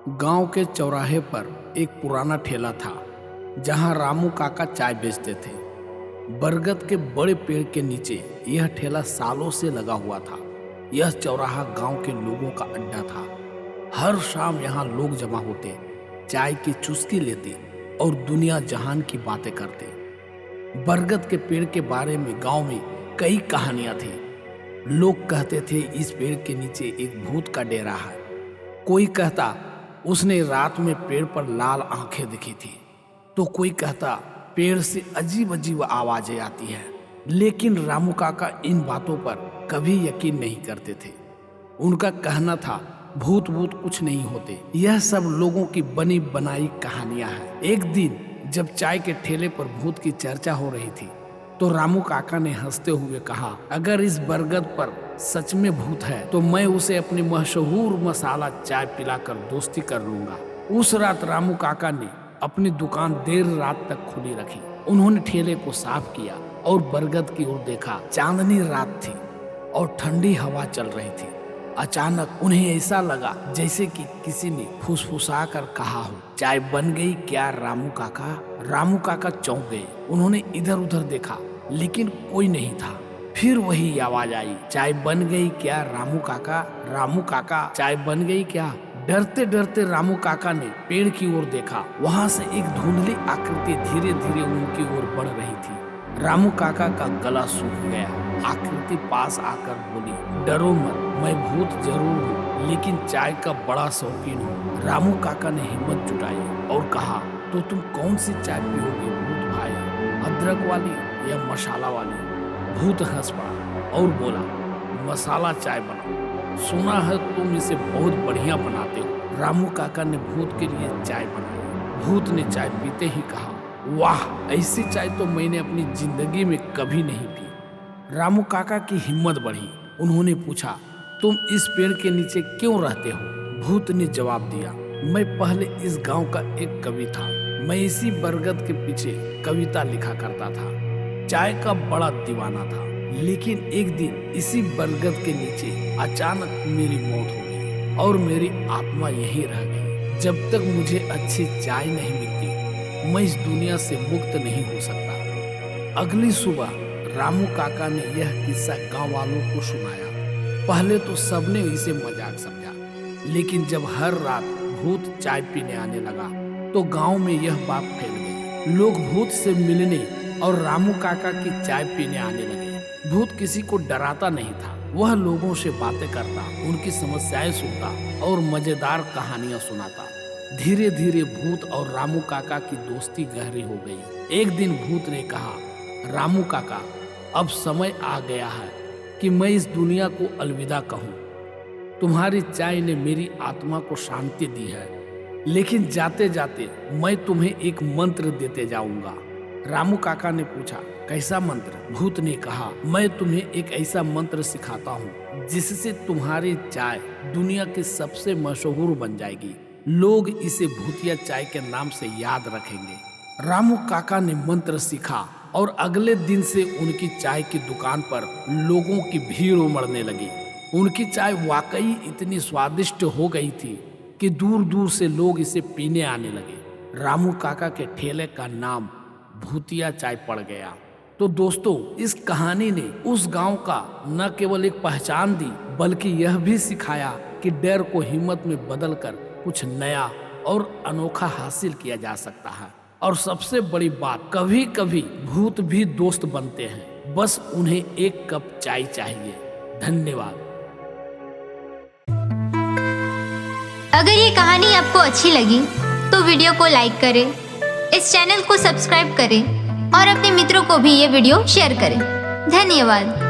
गांव के चौराहे पर एक पुराना ठेला था जहां रामू काका चाय बेचते थे। बरगद के बड़े पेड़ के नीचे यह ठेला सालों से लगा हुआ था। यह चौराहा गांव के लोगों का अड्डा था। हर शाम यहाँ लोग जमा होते, चाय की चुस्की लेते और दुनिया जहान की बातें करते। बरगद के पेड़ के बारे में गांव में कई कहानियां थी। लोग कहते थे इस पेड़ के नीचे एक भूत का डेरा है। कोई कहता उसने रात में पेड़ पर लाल आंखें दिखी थी, तो कोई कहता पेड़ से अजीब अजीब आवाजें आती हैं। लेकिन रामू काका इन बातों पर कभी यकीन नहीं करते थे। उनका कहना था भूत कुछ नहीं होते, यह सब लोगों की बनी बनाई कहानियां हैं। एक दिन जब चाय के ठेले पर भूत की चर्चा हो रही थी तो रामू काका ने हंसते हुए कहा, अगर इस बरगद पर सच में भूत है तो मैं उसे अपनी मशहूर मसाला चाय पिलाकर दोस्ती कर लूंगा। उस रात रामू काका ने अपनी दुकान देर रात तक खुली रखी। उन्होंने ठेले को साफ किया और बरगद की ओर देखा। चांदनी रात थी और ठंडी हवा चल रही थी। अचानक उन्हें ऐसा लगा जैसे कि किसी ने फुसफुसा कर कहा हो, चाय बन गई क्या रामू काका? रामू काका चौंक गए। उन्होंने इधर उधर देखा लेकिन कोई नहीं था। फिर वही आवाज आई, चाय बन गई क्या रामू काका? रामू काका चाय बन गई क्या? डरते डरते रामू काका ने पेड़ की ओर देखा। वहां से एक धुंधली आकृति धीरे धीरे उनकी ओर बढ़ रही थी। रामू काका का गला सूख गया। आकृति पास आकर बोली, डरो मत, मैं भूत जरूर हूँ लेकिन चाय का बड़ा शौकीन हूँ। रामू काका ने हिम्मत जुटाई और कहा, तो तुम कौन सी चाय पियोगे भूत भाई, अदरक वाली या मसाला वाली? भूत हंस पड़ा और बोला, मसाला चाय बनाओ, सुना है तुम इसे बहुत बढ़िया बनाते हो। रामू काका ने भूत के लिए चाय बनाई। भूत ने चाय पीते ही कहा, वाह, ऐसी चाय तो मैंने अपनी जिंदगी में कभी नहीं पी। रामू काका की हिम्मत बढ़ी। उन्होंने पूछा, तुम इस पेड़ के नीचे क्यों रहते हो? भूत ने जवाब दिया, मैं पहले इस गांव का एक कवि था। मैं इसी बरगद के पीछे कविता लिखा करता था। चाय का बड़ा दीवाना था। लेकिन एक दिन इसी बरगद के नीचे अचानक मेरी मौत हो गई और मेरी आत्मा यहीं रह गई। जब तक मुझे अच्छी चाय नहीं मिलती मैं इस दुनिया से मुक्त नहीं हो सकता। अगली सुबह रामू काका ने यह किस्सा गांव वालों को सुनाया। पहले तो सबने इसे मजाक समझा, लेकिन जब हर रात भूत चाय पीने आने लगा तो गांव में यह बात फैल गई। लोग भूत से मिलने और रामू काका की चाय पीने आने लगे। भूत किसी को डराता नहीं था। वह लोगों से बातें करता, उनकी समस्याएं सुनता और मजेदार कहानियां सुनाता। धीरे धीरे भूत और रामू काका की दोस्ती गहरी हो गई। एक दिन भूत ने कहा, रामू काका, अब समय आ गया है कि मैं इस दुनिया को अलविदा कहूँ। तुम्हारी चाय ने मेरी आत्मा को शांति दी है, लेकिन जाते जाते मैं तुम्हें एक मंत्र देते जाऊंगा। रामू काका ने पूछा, कैसा मंत्र? भूत ने कहा, मैं तुम्हें एक ऐसा मंत्र सिखाता हूँ जिससे तुम्हारी चाय दुनिया की सबसे मशहूर बन जाएगी। लोग इसे भूतिया चाय के नाम से याद रखेंगे। रामू काका ने मंत्र सीखा और अगले दिन से उनकी चाय की दुकान पर लोगों की भीड़ उमड़ने लगी। उनकी चाय वाकई इतनी स्वादिष्ट हो गई थी कि दूर दूर से लोग इसे पीने आने लगे। रामू काका के ठेले का नाम भूतिया चाय पड़ गया। तो दोस्तों, इस कहानी ने उस गांव का न केवल एक पहचान दी बल्कि यह भी सिखाया कि डर को हिम्मत में बदलकर कुछ नया और अनोखा हासिल किया जा सकता है। और सबसे बड़ी बात, कभी कभी भूत भी दोस्त बनते हैं, बस उन्हें एक कप चाय चाहिए। धन्यवाद। अगर ये कहानी आपको अच्छी लगी तो वीडियो को लाइक करें, इस चैनल को सब्सक्राइब करें और अपने मित्रों को भी ये वीडियो शेयर करें। धन्यवाद।